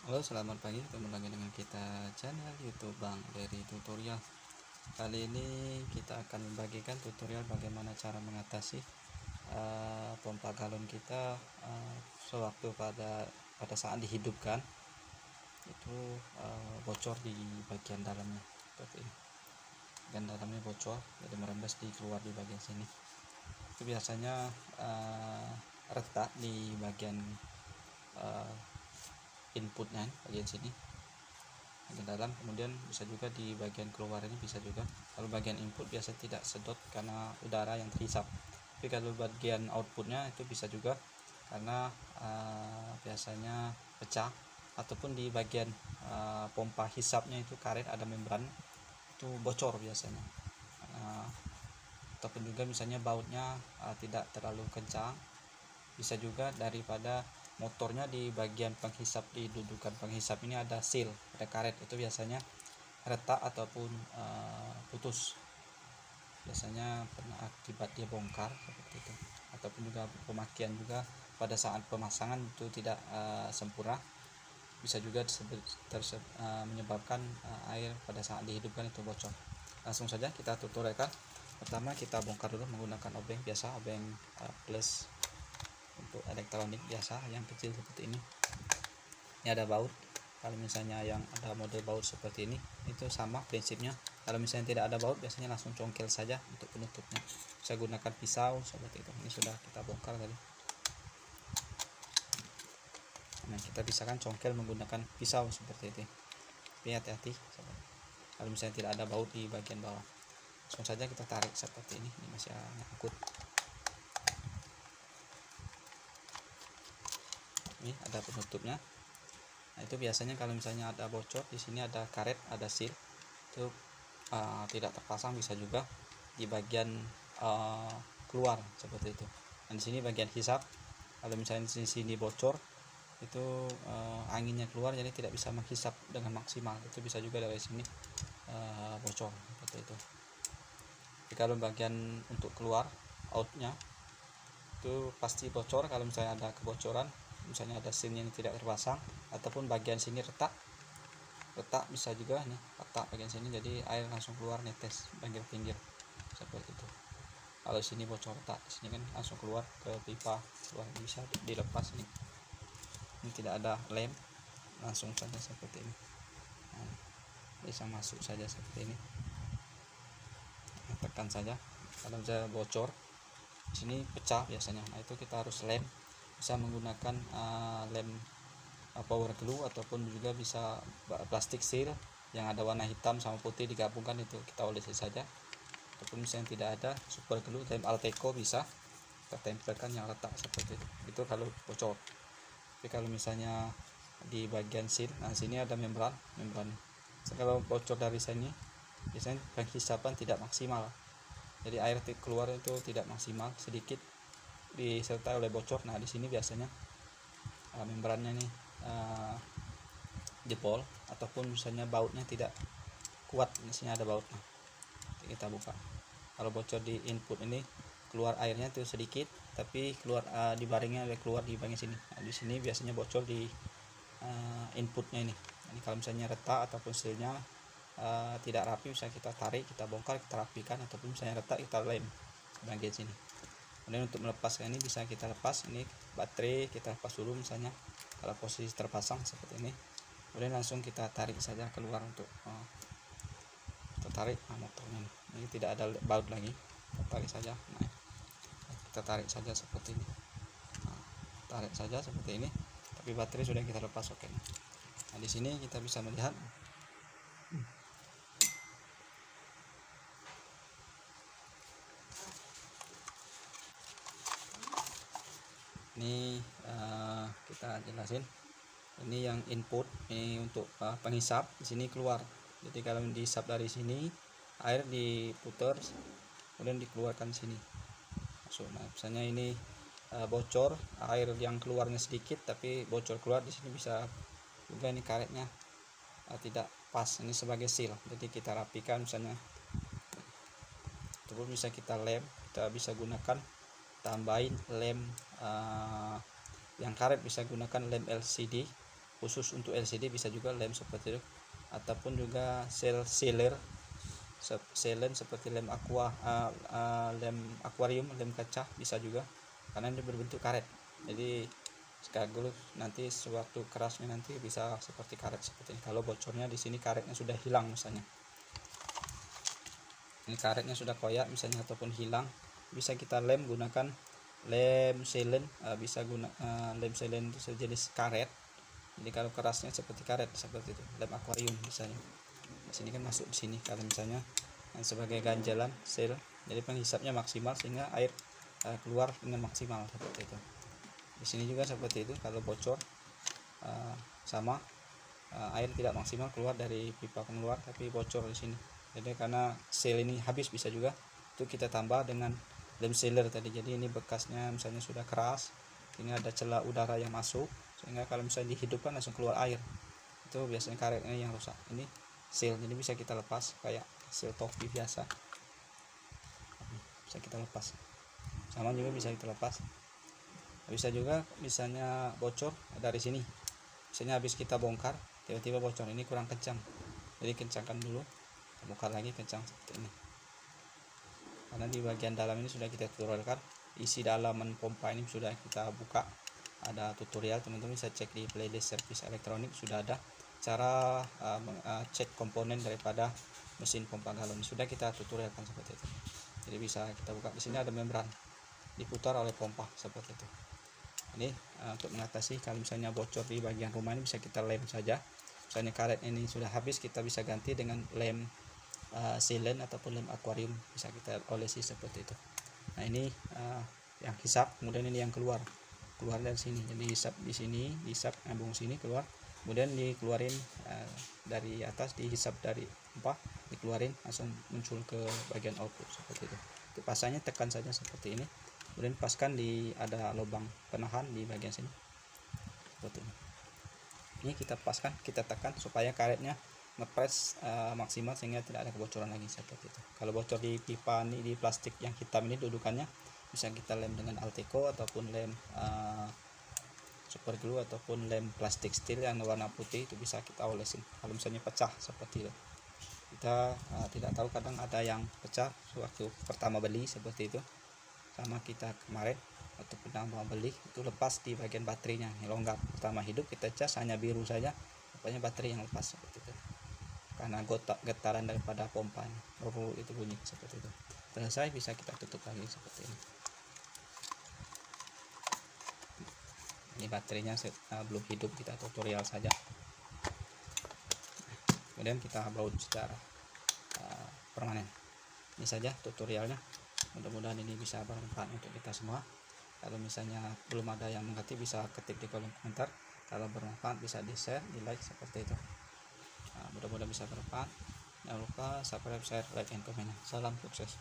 Halo, selamat pagi. Ketemu lagi dengan kita channel YouTube Bang Dery Tutorial. Kali ini kita akan membagikan tutorial bagaimana cara mengatasi pompa galon kita sewaktu pada saat dihidupkan itu bocor di bagian dalamnya seperti ini. Bagian dalamnya bocor, jadi merembes keluar di bagian sini. Itu biasanya retak di bagian inputnya bagian sini bagian dalam, kemudian bisa juga di bagian keluar ini bisa juga. Kalau bagian input biasa tidak sedot karena udara yang terhisap, tapi kalau bagian outputnya itu bisa juga karena biasanya pecah, ataupun di bagian pompa hisapnya itu karet ada membran itu bocor biasanya, ataupun juga misalnya bautnya tidak terlalu kencang. Bisa juga daripada motornya di bagian penghisap, di dudukan penghisap ini ada seal, ada karet, itu biasanya retak ataupun putus, biasanya pernah akibat dia bongkar seperti itu. Ataupun juga pemakaian juga pada saat pemasangan itu tidak sempurna, bisa juga menyebabkan air pada saat dihidupkan itu bocor. Langsung saja kita tutorialkan. Pertama kita bongkar dulu menggunakan obeng biasa, obeng plus untuk elektronik biasa yang kecil seperti ini. Ini ada baut. Kalau misalnya yang ada model baut seperti ini itu sama prinsipnya. Kalau misalnya tidak ada baut biasanya langsung congkel saja untuk penutupnya. Bisa gunakan pisau seperti itu. Ini sudah kita bongkar tadi. Nah, kita pisahkan congkel menggunakan pisau seperti itu. Tapi hati-hati kalau misalnya tidak ada baut di bagian bawah. Langsung saja kita tarik seperti ini. Ini masih nyangkut. Ini ada penutupnya. Nah, itu biasanya kalau misalnya ada bocor di sini ada karet, ada seal, itu tidak terpasang, bisa juga di bagian keluar seperti itu. Dan di sini bagian hisap, kalau misalnya di sini bocor itu anginnya keluar, jadi tidak bisa menghisap dengan maksimal. Itu bisa juga dari sini bocor seperti itu. Jadi kalau bagian untuk keluar outnya itu pasti bocor kalau misalnya ada kebocoran, misalnya ada sin yang tidak terpasang, ataupun bagian sini retak bisa juga nih retak bagian sini, jadi air langsung keluar netes bagian pinggir seperti itu. Kalau sini bocor retak, sini kan langsung keluar ke pipa, keluar bisa dilepas nih. Ini tidak ada lem, langsung saja seperti ini. Nah, bisa masuk saja seperti ini. Nah, tekan saja. Kalau misalnya bocor sini pecah biasanya, nah itu kita harus lem. Bisa menggunakan lem power glue, ataupun juga bisa plastik seal yang ada warna hitam sama putih digabungkan, itu kita olesi saja. Ataupun misalnya tidak ada super glue, lem Alteco bisa kita tempelkan yang retak seperti itu kalau bocor. Tapi kalau misalnya di bagian seal, nah sini ada membran. Kalau bocor dari sini biasanya penghisapan tidak maksimal, jadi air keluar itu tidak maksimal, sedikit disertai oleh bocor. Nah di sini biasanya membrannya nih jebol, ataupun misalnya bautnya tidak kuat. Di sini ada bautnya, kita buka. Kalau bocor di input ini keluar airnya itu sedikit, tapi keluar dibaringnya keluar di bagian sini. Nah, di sini biasanya bocor di inputnya ini. Jadi kalau misalnya retak ataupun sealnya tidak rapi, bisa kita tarik, kita bongkar, kita rapikan, ataupun misalnya retak kita lem bagian sini. Kemudian untuk melepaskan ini bisa kita lepas ini baterai, kita lepas dulu misalnya kalau posisi terpasang seperti ini. Kemudian langsung kita tarik saja keluar untuk kita tarik motornya ini tidak ada baut lagi, kita tarik saja. Nah, kita tarik saja seperti ini. Nah, tarik saja seperti ini, tapi baterai sudah kita lepas. Oke. Nah, di sini kita bisa melihat ini kita jelasin. Ini yang input, ini untuk penghisap, di sini keluar. Jadi kalau dihisap dari sini, air diputar, kemudian dikeluarkan sini. Nah, misalnya ini bocor, air yang keluarnya sedikit, tapi bocor keluar di sini, bisa juga ini karetnya tidak pas, ini sebagai seal. Jadi kita rapikan misalnya, terus bisa kita lem, kita bisa gunakan tambahin lem yang karet, bisa gunakan lem LCD khusus untuk LCD bisa juga lem seperti itu, ataupun juga sealer seperti lem lem akuarium, lem kaca bisa juga, karena ini berbentuk karet. Jadi sekaligus nanti sewaktu kerasnya nanti bisa seperti karet seperti ini. Kalau bocornya di sini karetnya sudah hilang misalnya, ini karetnya sudah koyak misalnya ataupun hilang, bisa kita lem gunakan lem sealant, bisa guna lem sealant itu sejenis karet. Jadi kalau kerasnya seperti karet seperti itu, lem akuarium misalnya. Di sini kan masuk di sini kalau misalnya sebagai ganjalan seal, jadi penghisapnya maksimal sehingga air keluar dengan maksimal seperti itu. Di sini juga seperti itu, kalau bocor sama air tidak maksimal keluar dari pipa pengeluar, tapi bocor di sini. Jadi karena seal ini habis, bisa juga itu kita tambah dengan lem sealer tadi. Jadi ini bekasnya misalnya sudah keras, ini ada celah udara yang masuk, sehingga kalau misalnya dihidupkan langsung keluar air, itu biasanya karetnya yang rusak. Ini seal, jadi bisa kita lepas kayak seal topi biasa, bisa kita lepas. Sama juga bisa kita lepas. Bisa juga misalnya bocor dari sini, misalnya habis kita bongkar tiba-tiba bocor, ini kurang kencang, jadi kencangkan dulu, bongkar lagi kencang seperti ini. Karena di bagian dalam ini sudah kita tutorialkan, isi dalaman pompa ini sudah kita buka, ada tutorial, teman-teman bisa cek di playlist servis elektronik, sudah ada cara cek komponen daripada mesin pompa galon, sudah kita tutorialkan seperti itu. Jadi bisa kita buka, di sini ada membran diputar oleh pompa seperti itu. Ini untuk mengatasi kalau misalnya bocor di bagian rumah ini bisa kita lem saja. Misalnya karet ini sudah habis, kita bisa ganti dengan lem sealant ataupun lem akuarium, bisa kita olesi seperti itu. Nah ini yang hisap, kemudian ini yang keluar dari sini. Jadi hisap di sini, hisap nyambung sini keluar, kemudian dikeluarin dari atas, dihisap dari dikeluarin langsung muncul ke bagian output seperti itu. Untuk pasangnya tekan saja seperti ini, kemudian paskan di ada lubang penahan di bagian sini seperti ini. Ini kita paskan, kita tekan supaya karetnya ngepres maksimal sehingga tidak ada kebocoran lagi seperti itu. Kalau bocor di pipa ini, di plastik yang hitam ini dudukannya, bisa kita lem dengan Alteco ataupun lem super glue ataupun lem plastik steel yang warna putih, itu bisa kita olesin kalau misalnya pecah seperti itu. Kita tidak tahu, kadang ada yang pecah waktu pertama beli seperti itu, sama kita kemarin waktu pertama beli itu lepas di bagian baterainya, longgar. Pertama hidup kita cas hanya biru saja, rupanya baterai yang lepas seperti itu, karena getaran daripada pompanya itu bunyi seperti itu. Selesai, bisa kita tutup lagi seperti ini. Ini baterainya belum hidup, kita tutorial saja. Kemudian kita baut secara permanen. Ini saja tutorialnya, mudah-mudahan ini bisa bermanfaat untuk kita semua. Kalau misalnya belum ada yang mengerti, bisa ketik di kolom komentar. Kalau bermanfaat bisa di share, di like seperti itu. Mudah-mudahan bisa bermanfaat. Jangan lupa subscribe, share, like, dan komen. Salam sukses.